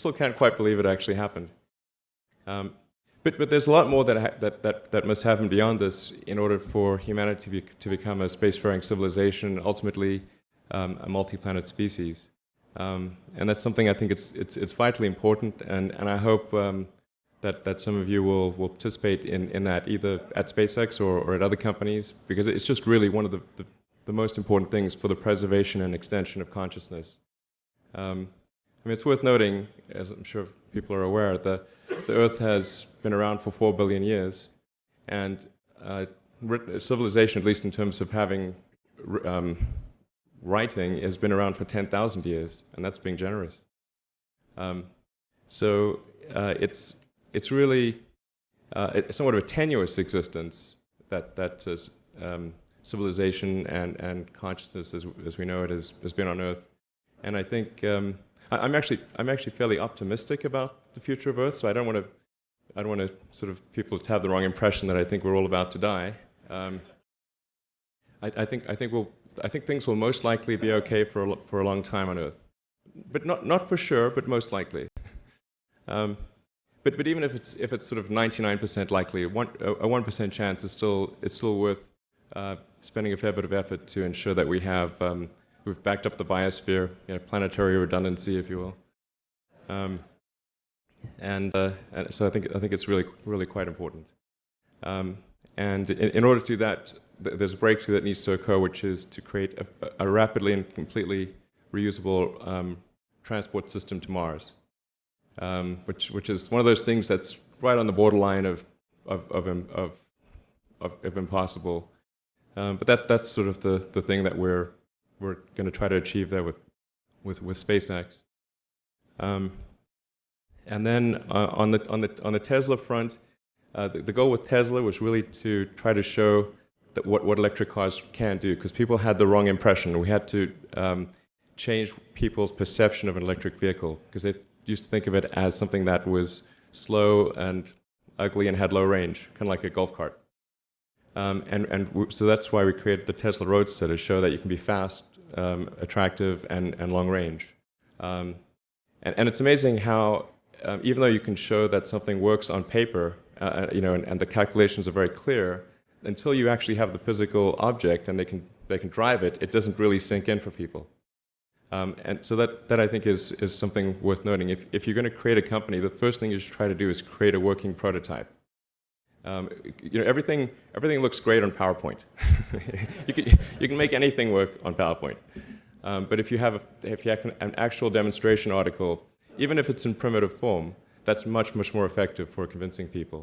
still can't quite believe it actually happened. But there's a lot more that must happen beyond this in order for humanity to become a spacefaring civilization, ultimately a multi-planet species. And that's something I think it's vitally important, and I hope that some of you will participate in that, either at SpaceX or at other companies, because it's just really one of the most important things for the preservation and extension of consciousness. I mean, it's worth noting, as I'm sure people are aware, the Earth has been around for 4 billion years, and civilization, at least in terms of having writing, has been around for 10,000 years, and that's being generous. So it's really somewhat of a tenuous existence that civilization and consciousness, as we know it, has been on Earth. And I think I'm actually fairly optimistic about the future of Earth. So I don't want to sort of people to have the wrong impression that I think we're all about to die. I think things will most likely be okay for a long time on Earth, but not for sure, but most likely. But even if it's sort of 99% likely, a 1% chance is still worth spending a fair bit of effort to ensure that we've backed up the biosphere, planetary redundancy, if you will. And so I think it's really quite important. And in order to do that, there's a breakthrough that needs to occur, which is to create a rapidly and completely reusable transport system to Mars, which is one of those things that's right on the borderline of impossible. But that's sort of the thing that we're going to try to achieve there with SpaceX. And then on the Tesla front, the goal with Tesla was really to try to show that what electric cars can do, because people had the wrong impression. We had to change people's perception of an electric vehicle, because they used to think of it as something that was slow and ugly and had low range, kind of like a golf cart. So that's why we created the Tesla Roadster, to show that you can be fast, attractive, and long range. And it's amazing how, even though you can show that something works on paper, and the calculations are very clear, until you actually have the physical object and they can drive it, it doesn't really sink in for people. And so that I think is something worth noting. If you're going to create a company, the first thing you should try to do is create a working prototype. Everything looks great on PowerPoint. you can make anything work on PowerPoint. But if you have an actual demonstration article, even if it's in primitive form, that's much more effective for convincing people.